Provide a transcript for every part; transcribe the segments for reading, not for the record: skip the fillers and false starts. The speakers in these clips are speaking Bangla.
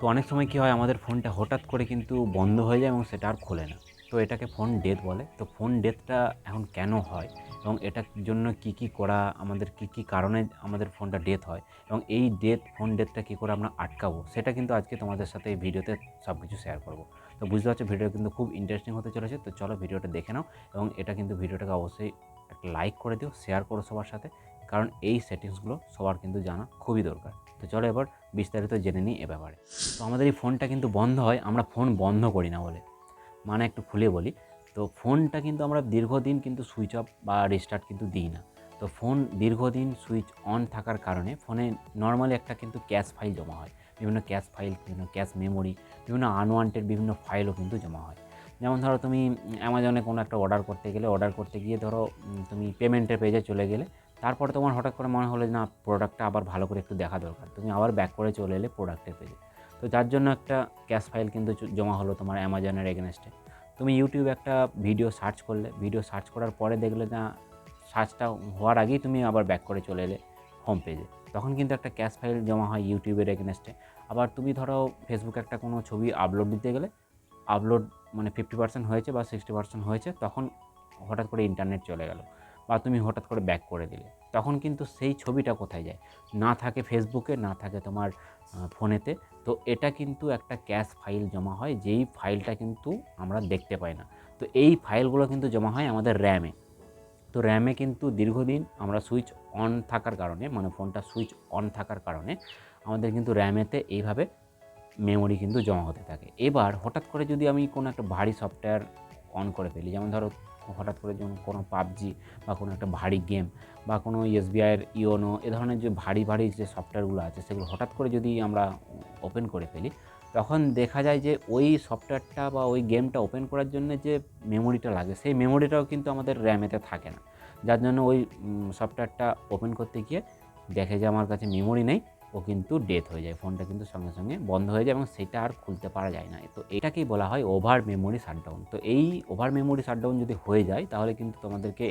তো অনেক সময় কী হয়, আমাদের ফোনটা হঠাৎ করে কিন্তু বন্ধ হয়ে যায় এবং সেটা আর খোলে না। তো এটাকে ফোন ডেথ বলে। তো ফোন ডেথটা এখন কেন হয় এবং এটার জন্য কী করা, আমাদের কী কারণে আমাদের ফোনটা ডেথ হয় এবং এই ফোন ডেথটা কী করে আমরা আটকাবো, সেটা কিন্তু আজকে তোমাদের সাথে এই ভিডিওতে সব কিছু শেয়ার করব। তো বুঝতে পারছো ভিডিওটা কিন্তু খুব ইন্টারেস্টিং হতে চলেছে। তো চলো ভিডিওটা দেখে নাও এবং এটা কিন্তু ভিডিওটাকে অবশ্যই একটা লাইক করে দিও, শেয়ার করো সবার সাথে, কারণ এই সেটিংসগুলো সবার কিন্তু জানা খুবই দরকার। তো চলো এবার বিস্তারিত জেনে নিই এ ব্যাপারে। তো আমাদের এই ফোনটা কিন্তু বন্ধ হয় আমরা ফোন বন্ধ করি না বলে। মানে একটু খুলে বলি, তো ফোনটা কিন্তু আমরা দীর্ঘদিন কিন্তু সুইচ অফ বা রিস্টার্ট কিন্তু দিই না। তো ফোন দীর্ঘদিন সুইচ অন থাকার কারণে ফোনে নর্মালি একটা কিন্তু ক্যাশ ফাইল জমা হয়। বিভিন্ন ক্যাশ ফাইল, বিভিন্ন ক্যাশ মেমোরি, বিভিন্ন আনওয়ান্টেড বিভিন্ন ফাইলও কিন্তু জমা হয়। যেমন ধরো তুমি অ্যামাজনে কোনো একটা অর্ডার করতে গিয়ে ধরো তুমি পেমেন্টের পেজে চলে গেলে, তারপরে তোমার হঠাৎ করে মনে হলো যে না, প্রোডাক্টটা আবার ভালো করে একটু দেখা দরকার। তুমি আবার ব্যাক করে চলে এলে প্রোডাক্টের পেজে। তো যার জন্য একটা ক্যাশ ফাইল কিন্তু জমা হলো তোমার অ্যামাজনের এগেনস্টে। তুমি ইউটিউবে একটা ভিডিও সার্চ করলে, ভিডিও সার্চ করার পরে দেখলে না, সার্চটা হওয়ার আগেই তুমি আবার ব্যাক করে চলে এলে হোম পেজে, তখন কিন্তু একটা ক্যাশ ফাইল জমা হয় ইউটিউবের এগেনস্টে। আবার তুমি ধরো ফেসবুকে একটা কোনো ছবি আপলোড দিতে গেলে, আপলোড মানে 50% হয়েছে বা 60% হয়েছে, তখন হঠাৎ করে ইন্টারনেট চলে গেল বা তুমি হঠাৎ করে ব্যাক করে দিলে, তখন কিন্তু সেই ছবিটা কোথায় যায়, না থাকে ফেসবুকে, না থাকে তোমার ফোনেতে। তো এটা কিন্তু একটা ক্যাশ ফাইল জমা হয়, যেই ফাইলটা কিন্তু আমরা দেখতে পাই না। তো এই ফাইলগুলো কিন্তু জমা হয় আমাদের র্যামে। তো র্যামে কিন্তু দীর্ঘদিন আমরা সুইচ অন থাকার কারণে, মানে ফোনটা সুইচ অন থাকার কারণে আমাদের কিন্তু র্যামেতে এইভাবে মেমোরি কিন্তু জমা হতে থাকে। এবার হঠাৎ করে যদি আমি কোনো একটা ভারী সফটওয়্যার অন করে ফেলি, যেমন ধরো হঠাৎ করে যেমন কোনো পাবজি বা কোনো একটা ভারী গেম বা কোনো এসবিআইয়ের ইওনো, এ ধরনের যে ভারী যে সফটওয়্যারগুলো আছে, সেগুলো হঠাৎ করে যদি আমরা ওপেন করে ফেলি, তখন দেখা যায় যে ওই সফটওয়্যারটা বা ওই গেমটা ওপেন করার জন্য যে মেমোরিটা লাগে, সেই মেমোরিটাও কিন্তু আমাদের র্যামেতে থাকে না। যার জন্য ওই সফটওয়্যারটা ওপেন করতে গিয়ে দেখে যে আমার কাছে মেমোরি নেই, ও কিন্তু ডেথ হয়ে যায়, ফোনটা কিন্তু সঙ্গে সঙ্গে বন্ধ হয়ে যায় এবং সেটা আর খুলতে পারা যায় না। তো এটাকেই বলা হয় ওভার মেমোরি শাটডাউন। তো এই ওভার মেমোরি শাটডাউন যদি হয়ে যায়, তাহলে কিন্তু তোমাদেরকে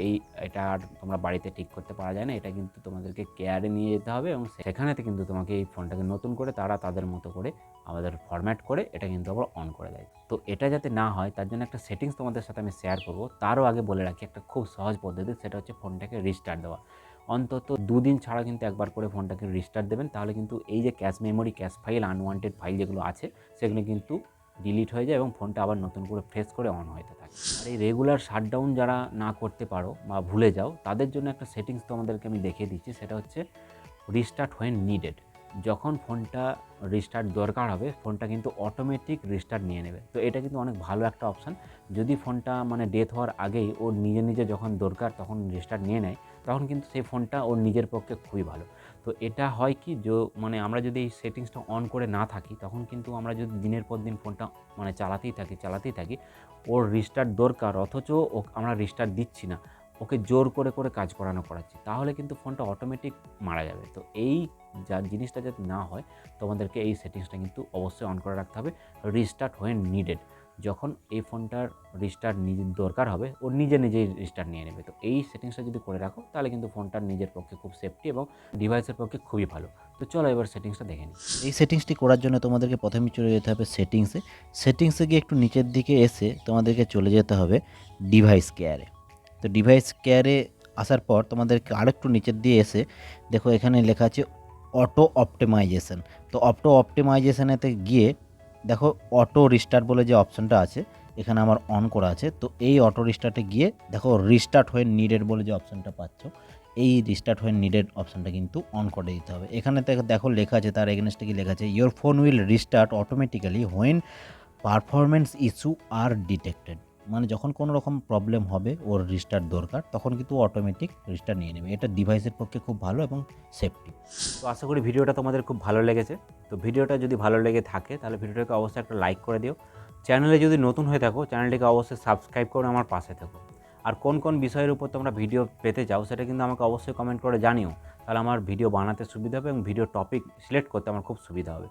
এটা আর তোমরা বাড়িতে ঠিক করতে পারা যায় না। এটা কিন্তু তোমাদেরকে কেয়ারে নিয়ে যেতে হবে এবং সেখানেতে কিন্তু তোমাকে এই ফোনটাকে নতুন করে তারা তাদের মতো করে আমাদের ফরম্যাট করে এটা কিন্তু আবার অন করে দেয়। তো এটা যাতে না হয়, তার জন্য একটা সেটিংস তোমাদের সাথে আমি শেয়ার করব। তারও আগে বলে রাখি একটা খুব সহজ পদ্ধতি, সেটা হচ্ছে ফোনটাকে রিস্টার্ট দেওয়া। অন্তত 2 দিন ছাড়া কিন্তু একবার করে ফোনটাকে রিস্টার্ট দেবেন, তাহলে কিন্তু এই যে cache memory, cash file, unwanted file যেগুলো আছে, সেগুলো কিন্তু ডিলিট হয়ে যায় এবং ফোনটা আবার নতুন করে ফ্রেশ করে অন হতে থাকে। আর এই রেগুলার শাটডাউন যারা না করতে পারো বা ভুলে যাও, তাদের জন্য একটা সেটিংস তোমাদেরকে আমি দেখিয়ে দিচ্ছি, সেটা হচ্ছে রিস্টার্ট হোয়েন নিডেড। যখন ফোনটা রিস্টার্ট দরকার হবে, ফোনটা কিন্তু অটোমেটিক রিস্টার্ট নিয়ে নেবে। তো এটা কিন্তু অনেক ভালো একটা অপশান। যদি ফোনটা মানে ডেথ হওয়ার আগেই ওর নিজে যখন দরকার তখন রিস্টার্ট নিয়ে নেয়, তখন কিন্তু সেই ফোনটা ওর নিজের পক্ষে খুবই ভালো। তো এটা হয় কি, মানে আমরা যদি এই সেটিংসটা অন করে না থাকি, তখন কিন্তু আমরা যদি দিনের পর দিন ফোনটা মানে চালাতেই থাকি, ওর রিস্টার্ট দরকার, অথচ আমরা রিস্টার্ট দিচ্ছি না, ওকে জোর করে কাজ করাচ্ছি, তাহলে কিন্তু ফোনটা অটোমেটিক মারা যাবে। তো এই জিনিসটা যাতে না হয়, তোমাদেরকে এই সেটিংসটা কিন্তু অবশ্যই অন করে রাখতে হবে, রিস্টার্ট হোয়েন নিডেড। যখন এই ফোনটার রিস্টার্ট নিজের দরকার হবে, ও নিজেই রিস্টার্ট নিয়ে নেবে। তো এই সেটিংসটা যদি করে রাখো, তাহলে কিন্তু ফোনটার নিজের পক্ষে খুব সেফটি এবং ডিভাইসের পক্ষে খুবই ভালো। তো চলো এবার সেটিংসটা দেখে নিই। এই সেটিংসটি করার জন্য তোমাদেরকে প্রথমে চলে যেতে হবে সেটিংসে গিয়ে একটু নিচের দিকে এসে তোমাদেরকে চলে যেতে হবে ডিভাইস কেয়ারে। তো ডিভাইস কেয়ারে আসার পর তোমাদেরকে আরেকটু নিচের দিয়ে এসে দেখো এখানে লেখা আছে অটো অপটিমাইজেশন। তো অটো অপটিমাইজেশনেতে গিয়ে দেখো অটো রিস্টার্ট বলে যে অপশানটা আছে, এখানে আমার অন করা আছে। তো এই অটো রিস্টার্টে গিয়ে দেখো রিস্টার্ট হয়ে নিডেড বলে যে অপশানটা পাচ্ছ, এই রিস্টার্ট হোয়েন নিডেড অপশানটা কিন্তু অন করে দিতে হবে। এখানে দেখো লেখা আছে, তার এগেনস্টে কি লেখা আছে, your phone will restart automatically when performance issue are detected. মানে যখন কোনো রকম প্রবলেম হবে, ওর রিস্টার্ট দরকার, তখন কিন্তু অটোমেটিক রিস্টার্ট নিয়ে নেবে। এটা ডিভাইসের পক্ষে খুব ভালো এবং সেফটি। তো আশা করি ভিডিওটা তোমাদের খুব ভালো লেগেছে। তো ভিডিওটা যদি ভালো লেগে থাকে, তাহলে ভিডিওটাকে অবশ্যই একটা লাইক করে দিও। চ্যানেলে যদি নতুন হয়ে থাকো, চ্যানেলটিকে অবশ্যই সাবস্ক্রাইব করে আমার পাশে থেকো। আর কোন বিষয়ের উপর তোমরা ভিডিও পেতে চাও, সেটা কিন্তু আমাকে অবশ্যই কমেন্ট করে জানিও। তাহলে আমার ভিডিও বানাতে সুবিধা হবে এবং ভিডিও টপিক সিলেক্ট করতে আমার খুব সুবিধা হবে।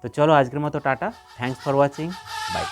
তো চলো আজকের মতো tata, thanks for watching, by.